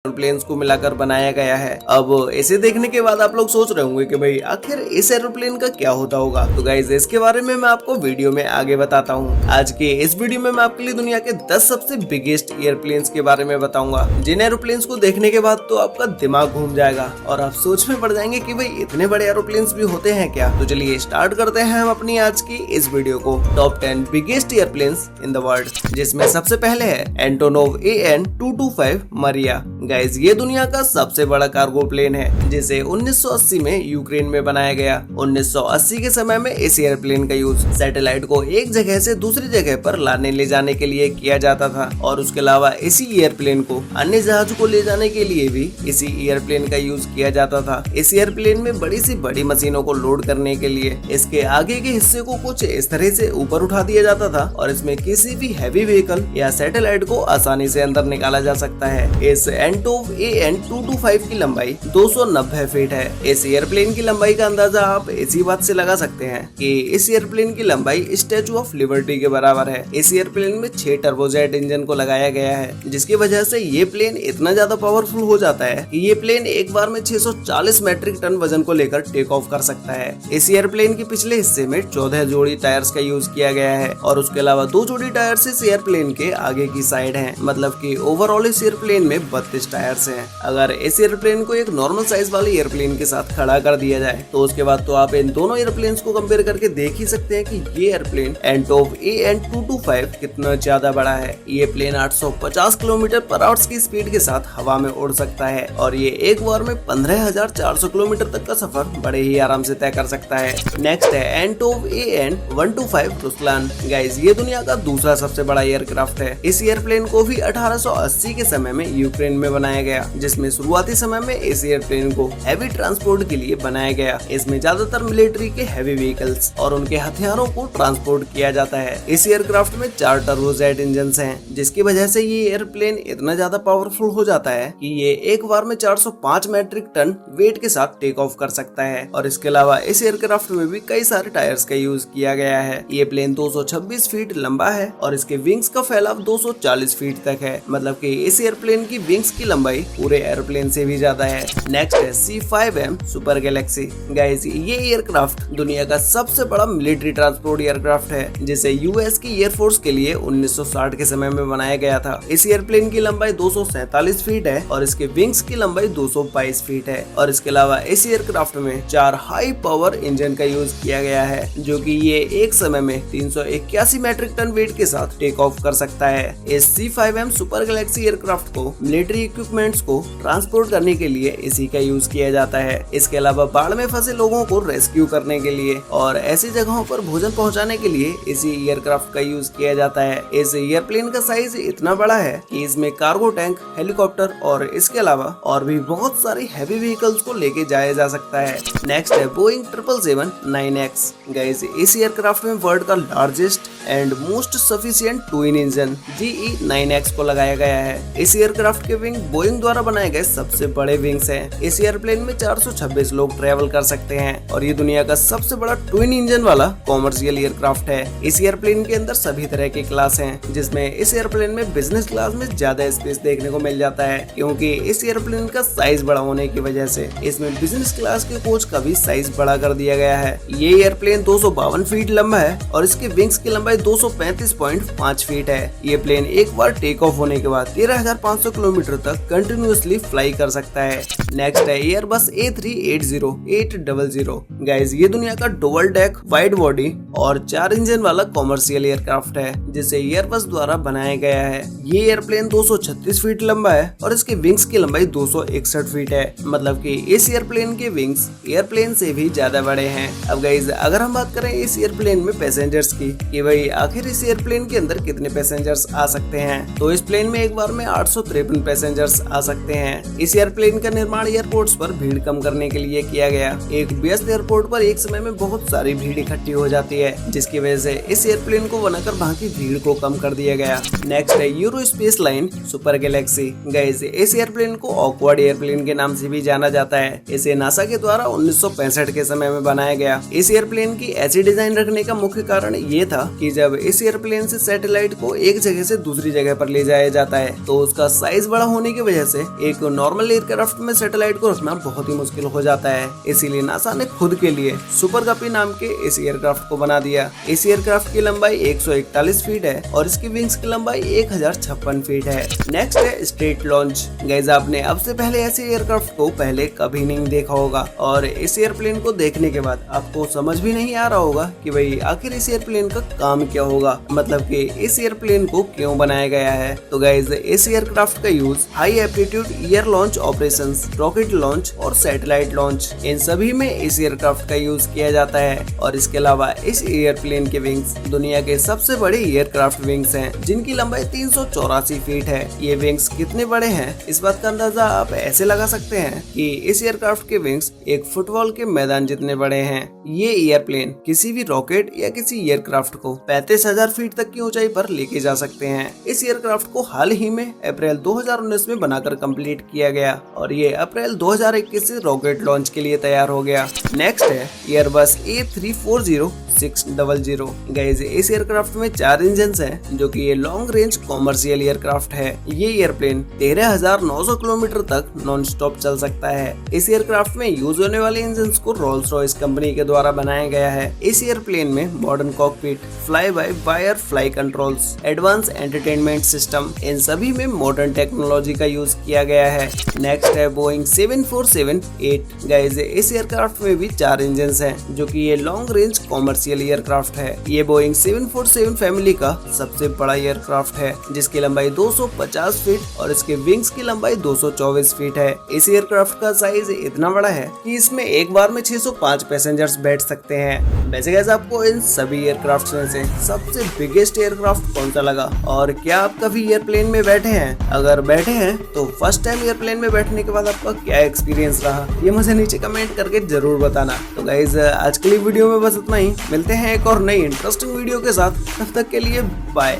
Aeroplanes को मिलाकर बनाया गया है। अब इसे देखने के बाद आप लोग सोच रहे होंगे कि भाई आखिर इस एरोप्लेन का क्या होता होगा। तो गाइज इसके बारे में मैं आपको वीडियो में आगे बताता हूँ। आज के इस वीडियो में मैं आपके लिए दुनिया के 10 सबसे बिगेस्ट एयरप्लेन्स के बारे में बताऊंगा, जिन एरोप्लेन्स को देखने के बाद तो आपका दिमाग घूम जाएगा और आप सोच में पड़ जाएंगे कि भाई इतने बड़े एरोप्लेन्स भी होते हैं क्या। तो चलिए स्टार्ट करते हैं हम अपनी आज की इस वीडियो को। Top 10 biggest airplanes in the world, जिसमें सबसे पहले है एंटोनोव AN-225 मरिया। गाइज ये दुनिया का सबसे बड़ा कार्गो प्लेन है, जिसे 1980 में यूक्रेन में बनाया गया। 1980 के समय में इस एयरप्लेन का यूज सैटेलाइट को एक जगह से दूसरी जगह पर लाने ले जाने के लिए किया जाता था, और उसके अलावा इसी एयरप्लेन को अन्य जहाज को ले जाने के लिए भी इसी एयरप्लेन का यूज किया जाता था। इस एयरप्लेन में बड़ी सी बड़ी मशीनों को लोड करने के लिए इसके आगे के हिस्से को कुछ इस तरह से ऊपर उठा दिया जाता था, और इसमें किसी भी हैवी व्हीकल या सैटेलाइट को आसानी से अंदर निकाला जा सकता है। इस एंटोव AN-225 की लंबाई 290 फीट है। इस एयरप्लेन की लंबाई का अंदाजा आप इसी बात से लगा सकते हैं कि इस एयरप्लेन की लंबाई स्टैचू ऑफ लिबर्टी के बराबर है। इस एयरप्लेन में 6 टर्बोजेट इंजन को लगाया गया है, जिसकी वजह से ये प्लेन इतना ज्यादा पावरफुल हो जाता है कि ये प्लेन एक बार में 640 मैट्रिक टन वजन को लेकर टेक ऑफ कर सकता है। इस एयरप्लेन के पिछले हिस्से में 14 जोड़ी टायर्स का यूज किया गया है, और उसके अलावा 2 जोड़ी टायर्स इस एयरप्लेन के आगे की साइड हैं। मतलब कि ओवरऑल इस एयरप्लेन में 32 टायर्स हैं। अगर इस एयरप्लेन को एक नॉर्मल साइज वाले एयरप्लेन के साथ खड़ा कर दिया जाए तो उसके बाद तो आप इन दोनों एयरप्लेन्स को कंपेयर करके देख ही सकते हैं कि ये एयरप्लेन एंटोव AN-225 कितना ज्यादा बड़ा है। ये प्लेन 850 किलोमीटर पर आवर की स्पीड के साथ हवा में उड़ सकता है, और ये एक बार में 15,400 किलोमीटर तक का सफर बड़े ही आराम से तय कर सकता है। नेक्स्ट है एंटोव AN-125 रुस्लान। गाइस ये दुनिया का दूसरा सबसे बड़ा एयरक्राफ्ट है। इस एयरप्लेन को भी 1880 के समय में यूक्रेन में बनाया गया, जिसमें शुरुआती समय में इस एयरप्लेन को हैवी ट्रांसपोर्ट के लिए बनाया गया। इसमें ज्यादातर मिलिट्री के हैवी व्हीकल्स और उनके हथियारों को ट्रांसपोर्ट किया जाता है। इस एयरक्राफ्ट में 4 टर्बोजेट इंजन हैं, जिसकी वजह से ये एयरप्लेन इतना ज्यादा पावरफुल हो जाता है कि ये एक बार में 405 मैट्रिक टन वेट के साथ टेक ऑफ कर सकता है। और इसके अलावा इस एयरक्राफ्ट में भी कई सारे टायर्स का यूज किया गया है। ये प्लेन 226 फीट लंबा है, और इसके विंग्स का फैलाव 240 फीट तक है। मतलब कि इस एयरप्लेन की विंग्स की लंबाई पूरे एयरप्लेन से भी ज्यादा है। नेक्स्ट है C5M सुपर गैलेक्सी। गाइस ये एयरक्राफ्ट दुनिया का सबसे बड़ा मिलिट्री ट्रांसपोर्ट एयरक्राफ्ट है, जिसे यूएस की एयरफोर्स के लिए 1960 के समय में बनाया गया था। इस एयरप्लेन की लंबाई 247 फीट है, और इसके विंग्स की लंबाई 222 फीट है। और इसके अलावा इस एयरक्राफ्ट में 4 हाई पावर इंजन का यूज किया गया है, जो कि ये एक समय में 381 मैट्रिक टन वेट के साथ टेक ऑफ कर सकता है। इस C5M सुपर गैलेक्सी एयरक्राफ्ट को मिलिट्री इक्विपमेंट्स को ट्रांसपोर्ट करने के लिए इसी का यूज किया जाता है। इसके अलावा बाढ़ में फंसे लोगों को रेस्क्यू करने के लिए और ऐसी जगहों पर भोजन पहुंचाने के लिए इसी एयरक्राफ्ट का यूज किया जाता है। इस एयरप्लेन का साइज इतना बड़ा है कि इसमें कार्गो टैंक, हेलीकॉप्टर और इसके अलावा और भी बहुत सारी हैवी व्हीकल्स को लेके जाया जा सकता है। नेक्स्ट है बोइंग 777-9X। गाइस इस एयरक्राफ्ट में वर्ल्ड का largest and most sufficient twin engine GE9X को लगाया गया है। इस एयरक्राफ्ट के विंग बोइंग द्वारा बनाए गए सबसे बड़े विंग्स हैं। इस एयरप्लेन में 426 लोग ट्रेवल कर सकते हैं, और ये दुनिया का सबसे बड़ा ट्विन इंजन वाला कॉमर्शियल एयरक्राफ्ट है। इस एयरप्लेन के अंदर सभी तरह के क्लास हैं, जिसमें इस एयरप्लेन में बिजनेस क्लास में ज्यादा स्पेस देखने को मिल जाता है, क्योंकि इस एयरप्लेन का साइज बड़ा होने की वजह से इसमें बिजनेस क्लास के कोच का भी साइज बड़ा कर दिया गया है। ये एयरप्लेन 252 फीट लंबा है, और इसके विंग्स की लंबाई 235.5 फीट है। ये प्लेन एक बार टेक ऑफ होने के बाद 13,500 किलोमीटर तक कंटिन्यूअसली फ्लाई कर सकता है। नेक्स्ट है एयरबस A380-800। गाइस ये दुनिया का डुअल डेक वाइड बॉडी और 4 इंजन वाला कॉमर्शियल एयरक्राफ्ट है, जिसे एयरबस द्वारा बनाया गया है। ये एयरप्लेन 236 फीट लंबा है, और इसके विंग्स की लंबाई 261 फीट है। मतलब कि इस एयरप्लेन के विंग्स एयरप्लेन से भी ज्यादा बड़े हैं। अब गाइस अगर हम बात करें इस एयरप्लेन में पैसेंजर्स की, कि भाई आखिर इस एयरप्लेन के अंदर कितने पैसेंजर्स आ सकते हैं, तो इस प्लेन में एक बार में 853 पैसेंजर्स आ सकते हैं। इस एयरप्लेन का निर्माण एयरपोर्ट्स पर भीड़ कम करने के लिए किया गया। एक व्यस्त एयरपोर्ट पर एक समय में बहुत सारी भीड़ इकट्ठी हो जाती है, जिसकी वजह से इस एयरप्लेन को बनाकर वहाँ की भीड़ को कम कर दिया गया। नेक्स्ट है euro space line super Galaxy. Guys इस एयरप्लेन को ऑकवर्ड एयरप्लेन के नाम से भी जाना जाता है। इसे नासा के द्वारा 1965 के समय में बनाया गया। इस एयरप्लेन की ऐसी डिजाइन रखने का मुख्य कारण ये था कि जब इस एयरप्लेन से सैटेलाइट को एक जगह से दूसरी जगह पर ले जाया जाता है, तो उसका साइज बड़ा होने होने की वजह से एक नॉर्मल एयरक्राफ्ट में सैटेलाइट को रखना बहुत ही मुश्किल हो जाता है। इसीलिए नासा ने खुद के लिए सुपर गपी नाम के इस एयरक्राफ्ट को बना दिया। इस एयरक्राफ्ट की लंबाई 141 फीट है और इसकी विंग्स की लंबाई 1056 फीट है। नेक्स्ट है स्ट्रेट लॉन्च। गाइस आपने अब से पहले ऐसे एयरक्राफ्ट को पहले कभी नहीं देखा होगा और इस एयरप्लेन को देखने के बाद आपको समझ भी नहीं आ रहा होगा कि भाई आखिर इस एयरप्लेन का काम क्या होगा, मतलब कि इस एयरप्लेन को क्यों बनाया गया है। तो गाइस इस एयरक्राफ्ट का use high aptitude air launch operations, rocket launch और सैटेलाइट लॉन्च, इन सभी में इस एयरक्राफ्ट का यूज किया जाता है। और इसके अलावा इस एयरप्लेन के विंग्स दुनिया के सबसे बड़े एयरक्राफ्ट विंग्स हैं, जिनकी लंबाई 384 फीट है। ये विंग्स कितने बड़े हैं इस बात का अंदाजा आप ऐसे लगा सकते हैं कि इस एयरक्राफ्ट के विंग्स एक फुटबॉल के मैदान जितने बड़े हैं। ये एयरप्लेन किसी भी रॉकेट या किसी एयरक्राफ्ट को 35,000 फीट तक की ऊंचाई पर लेके जा सकते हैं। इस एयरक्राफ्ट को हाल ही में अप्रैल 2019 में बनाकर कंप्लीट किया गया और ये अप्रैल 2021 से रॉकेट लॉन्च के लिए तैयार हो गया। नेक्स्ट है एयरबस A340-600। गाइस इस एयरक्राफ्ट में 4 इंजन हैं, जो कि ये लॉन्ग रेंज कॉमर्शियल एयरक्राफ्ट है। ये एयरप्लेन 13,900 किलोमीटर तक नॉन स्टॉप चल सकता है। इस एयरक्राफ्ट में यूज होने वाले इंजन को रोल्स रॉयस कंपनी के द्वारा बनाया गया है। इस एयरप्लेन में modern cockpit, fly by wire fly controls, advance entertainment system, इन सभी में मॉडर्न टेक्नोलॉजी का यूज किया गया है। नेक्स्ट है बोइंग 747-8। गाइस इस एयरक्राफ्ट में भी 4 इंजन हैं, जो कि ये लॉन्ग रेंज कॉमर्शियल एयरक्राफ्ट है। ये बोइंग 747 फैमिली का सबसे बड़ा एयरक्राफ्ट है, जिसकी लंबाई 250 फीट और इसके विंग्स की लंबाई 224 फीट है। इस एयरक्राफ्ट का साइज इतना बड़ा है कि इसमें एक बार में 605 पैसेंजर्स बैठ सकते हैं। वैसे गाइस आपको इन सभी एयरक्राफ्ट में से सबसे बिगेस्ट एयरक्राफ्ट कौन सा लगा और क्या आप कभी एयरप्लेन में बैठे हैं? अगर बैठे हैं तो फर्स्ट टाइम एयरप्लेन में बैठने के बाद आपका क्या एक्सपीरियंस रहा, ये मुझे नीचे कमेंट करके जरूर बताना। तो गाइस आज के लिए वीडियो में बस इतना ही। मिलते हैं एक और नई इंटरेस्टिंग वीडियो के साथ, तब तक के लिए बाय।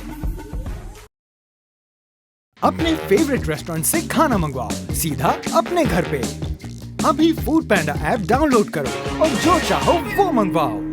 अपने फेवरेट रेस्टोरेंट से खाना मंगवाओ सीधा अपने घर पे। अभी फूड पैंडा ऐप डाउनलोड करो और जो चाहो वो मंगवाओ।